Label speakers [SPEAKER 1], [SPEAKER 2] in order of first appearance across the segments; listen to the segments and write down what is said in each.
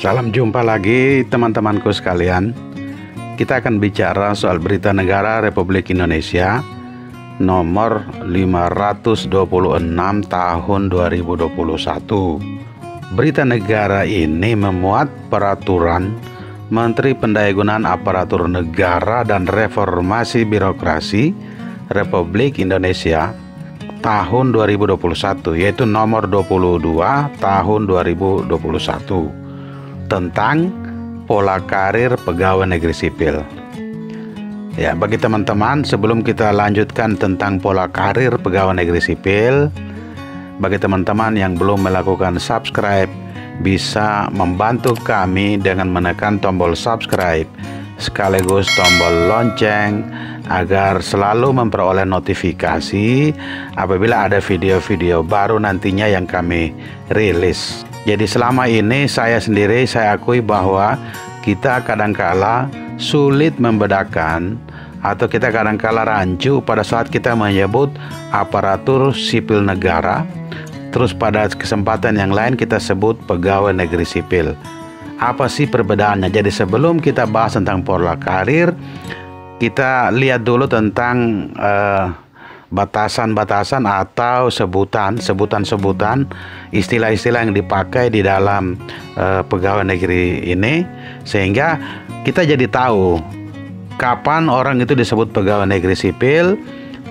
[SPEAKER 1] Salam jumpa lagi teman-temanku sekalian. Kita akan bicara soal Berita Negara Republik Indonesia nomor 526 tahun 2021. Berita Negara ini memuat peraturan Menteri Pendayagunaan Aparatur Negara dan Reformasi Birokrasi Republik Indonesia tahun 2021, yaitu nomor 22 tahun 2021 tentang pola karir pegawai negeri sipil. Ya, bagi teman-teman, sebelum kita lanjutkan tentang pola karir pegawai negeri sipil, bagi teman-teman yang belum melakukan subscribe, bisa membantu kami dengan menekan tombol subscribe sekaligus tombol lonceng agar selalu memperoleh notifikasi apabila ada video-video baru nantinya yang kami rilis. Jadi selama ini saya akui bahwa kita kadangkala sulit membedakan atau kita kadangkala rancu pada saat kita menyebut aparatur sipil negara, terus pada kesempatan yang lain kita sebut pegawai negeri sipil. Apa sih perbedaannya? Jadi sebelum kita bahas tentang pola karir, kita lihat dulu tentang batasan-batasan atau sebutan-sebutan istilah-istilah yang dipakai di dalam pegawai negeri ini, sehingga kita jadi tahu kapan orang itu disebut pegawai negeri sipil,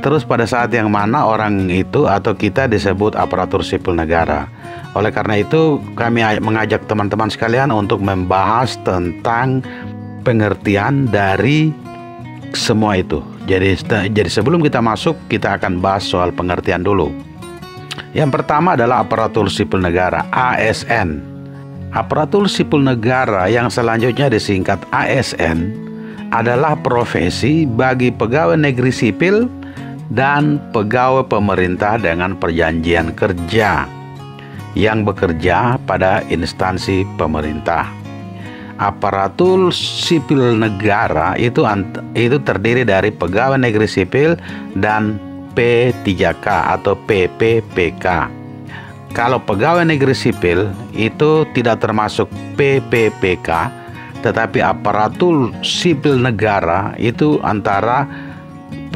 [SPEAKER 1] terus pada saat yang mana orang itu atau kita disebut aparatur sipil negara. Oleh karena itu kami mengajak teman-teman sekalian untuk membahas tentang pengertian dari semua itu. Jadi sebelum kita masuk, kita akan bahas soal pengertian dulu. Yang pertama adalah aparatur sipil negara, ASN. Aparatur sipil negara yang selanjutnya disingkat ASN adalah profesi bagi pegawai negeri sipil dan pegawai pemerintah dengan perjanjian kerja yang bekerja pada instansi pemerintah. Aparatur sipil negara itu terdiri dari pegawai negeri sipil dan P3K atau PPPK. Kalau pegawai negeri sipil itu tidak termasuk PPPK, tetapi aparatur sipil negara itu antara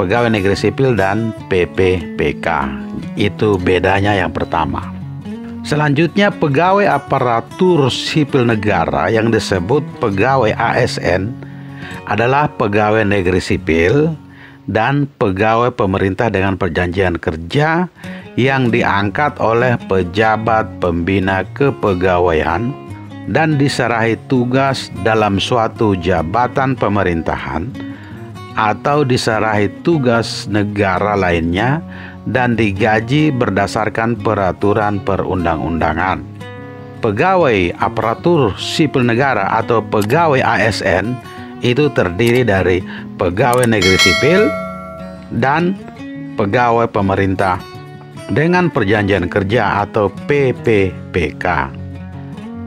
[SPEAKER 1] pegawai negeri sipil dan PPPK. Itu bedanya yang pertama. Selanjutnya, pegawai aparatur sipil negara yang disebut pegawai ASN adalah pegawai negeri sipil dan pegawai pemerintah dengan perjanjian kerja yang diangkat oleh pejabat pembina kepegawaian dan diserahi tugas dalam suatu jabatan pemerintahan atau diserahi tugas negara lainnya dan digaji berdasarkan peraturan perundang-undangan. Pegawai aparatur sipil negara atau pegawai ASN itu terdiri dari pegawai negeri sipil dan pegawai pemerintah dengan perjanjian kerja atau PPPK.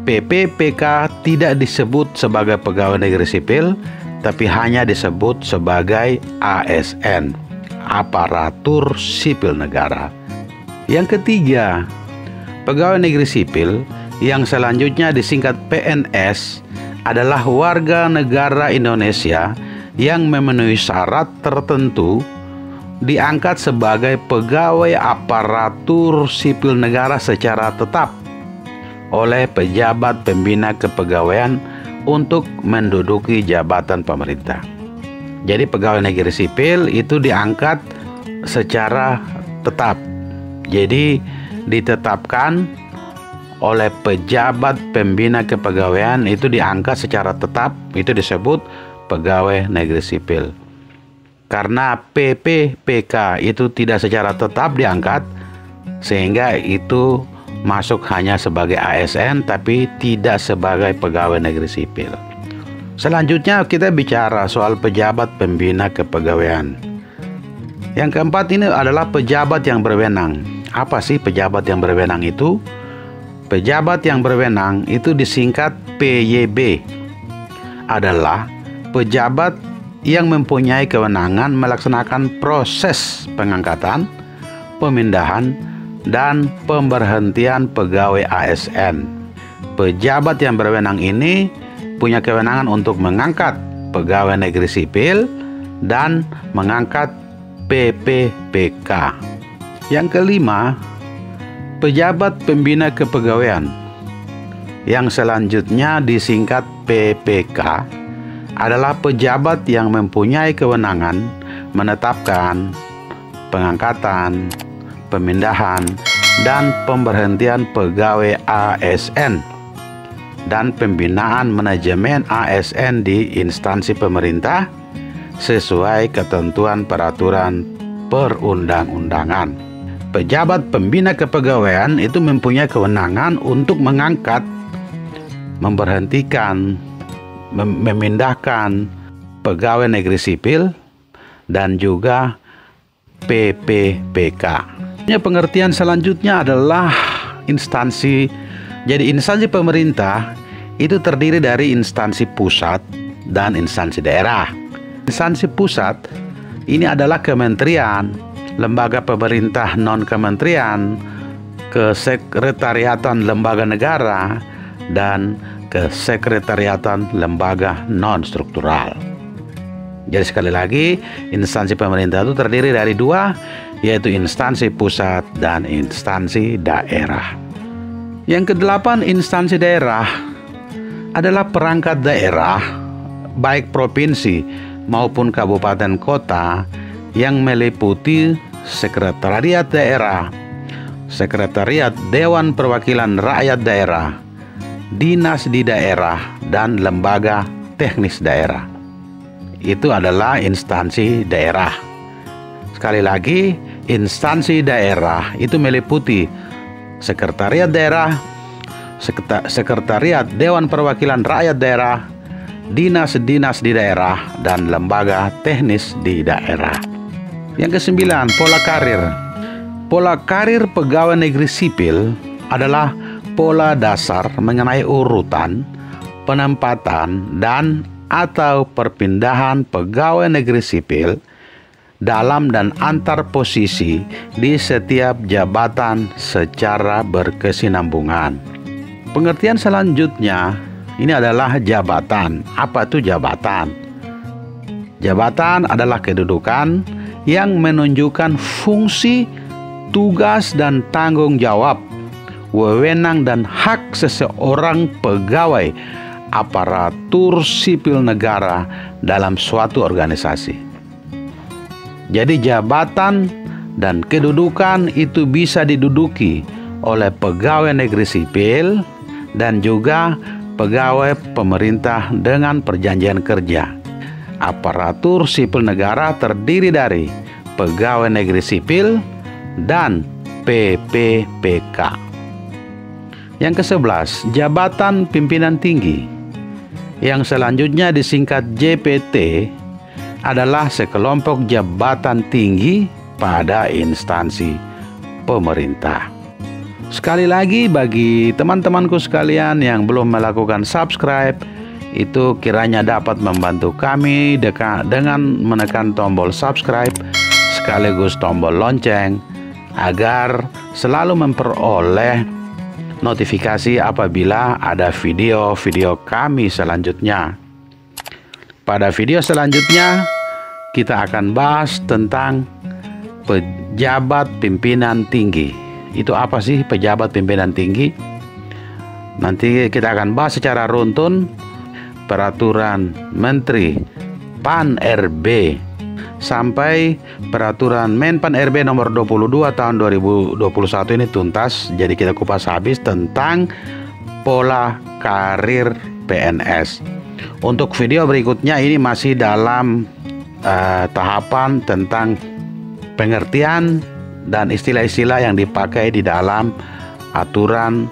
[SPEAKER 1] PPPK tidak disebut sebagai pegawai negeri sipil, tapi hanya disebut sebagai ASN, aparatur sipil negara. Yang ketiga, pegawai negeri sipil yang selanjutnya disingkat PNS adalah warga negara Indonesia yang memenuhi syarat tertentu diangkat sebagai pegawai aparatur sipil negara secara tetap oleh pejabat pembina kepegawaian untuk menduduki jabatan pemerintah. Jadi pegawai negeri sipil itu diangkat secara tetap. Jadi ditetapkan oleh pejabat pembina kepegawaian, itu diangkat secara tetap, itu disebut pegawai negeri sipil. Karena PPPK itu tidak secara tetap diangkat, sehingga itu masuk hanya sebagai ASN tapi tidak sebagai pegawai negeri sipil. Selanjutnya kita bicara soal pejabat pembina kepegawaian. Yang keempat ini adalah pejabat yang berwenang. Apa sih pejabat yang berwenang itu? Pejabat yang berwenang itu disingkat PYB. Adalah pejabat yang mempunyai kewenangan melaksanakan proses pengangkatan, pemindahan, dan pemberhentian pegawai ASN pejabat yang berwenang ini punya kewenangan untuk mengangkat pegawai negeri sipil dan mengangkat PPPK. Yang kelima, pejabat pembina kepegawaian, yang selanjutnya disingkat PPK, adalah pejabat yang mempunyai kewenangan menetapkan pengangkatan, pemindahan, dan pemberhentian pegawai ASN dan pembinaan manajemen ASN di instansi pemerintah sesuai ketentuan peraturan perundang-undangan. Pejabat pembina kepegawaian itu mempunyai kewenangan untuk mengangkat, memberhentikan, memindahkan pegawai negeri sipil dan juga PPPK. Pengertian selanjutnya adalah instansi. Jadi instansi pemerintah itu terdiri dari instansi pusat dan instansi daerah. Instansi pusat ini adalah kementerian, lembaga pemerintah non-kementerian, kesekretariatan lembaga negara, dan kesekretariatan lembaga non-struktural. Jadi sekali lagi, instansi pemerintah itu terdiri dari dua, yaitu instansi pusat dan instansi daerah. Yang kedelapan, instansi daerah adalah perangkat daerah, baik provinsi maupun kabupaten kota, yang meliputi sekretariat daerah, sekretariat Dewan Perwakilan Rakyat Daerah, dinas di daerah, dan lembaga teknis daerah. Itu adalah instansi daerah. Sekali lagi, instansi daerah itu meliputi sekretariat daerah, sekretariat Dewan Perwakilan Rakyat Daerah, dinas-dinas di daerah, dan lembaga teknis di daerah. Yang kesembilan, pola karir. Pola karir pegawai negeri sipil adalah pola dasar mengenai urutan, penempatan, dan atau perpindahan pegawai negeri sipil dalam dan antar posisi di setiap jabatan secara berkesinambungan. Pengertian selanjutnya ini adalah jabatan. Apa itu jabatan? Jabatan adalah kedudukan yang menunjukkan fungsi, tugas, dan tanggung jawab, wewenang dan hak seseorang pegawai aparatur sipil negara dalam suatu organisasi. Jadi jabatan dan kedudukan itu bisa diduduki oleh pegawai negeri sipil dan juga pegawai pemerintah dengan perjanjian kerja. Aparatur sipil negara terdiri dari pegawai negeri sipil dan PPPK. Yang ke-11, jabatan pimpinan tinggi, yang selanjutnya disingkat JPT, adalah sekelompok jabatan tinggi pada instansi pemerintah. Sekali lagi, bagi teman-temanku sekalian yang belum melakukan subscribe, itu kiranya dapat membantu kami dengan menekan tombol subscribe sekaligus tombol lonceng agar selalu memperoleh notifikasi apabila ada video-video kami selanjutnya. Pada video selanjutnya kita akan bahas tentang pejabat pimpinan tinggi. Itu apa sih pejabat pimpinan tinggi? Nanti kita akan bahas secara runtun peraturan Menteri Pan-RB sampai peraturan Menpan-RB nomor 22 tahun 2021 ini tuntas. Jadi kita kupas habis tentang pola karir PNS. Untuk video berikutnya ini masih dalam tahapan tentang pengertian dan istilah-istilah yang dipakai di dalam aturan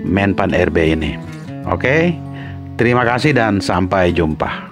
[SPEAKER 1] Menpan-RB ini. Oke, terima kasih dan sampai jumpa.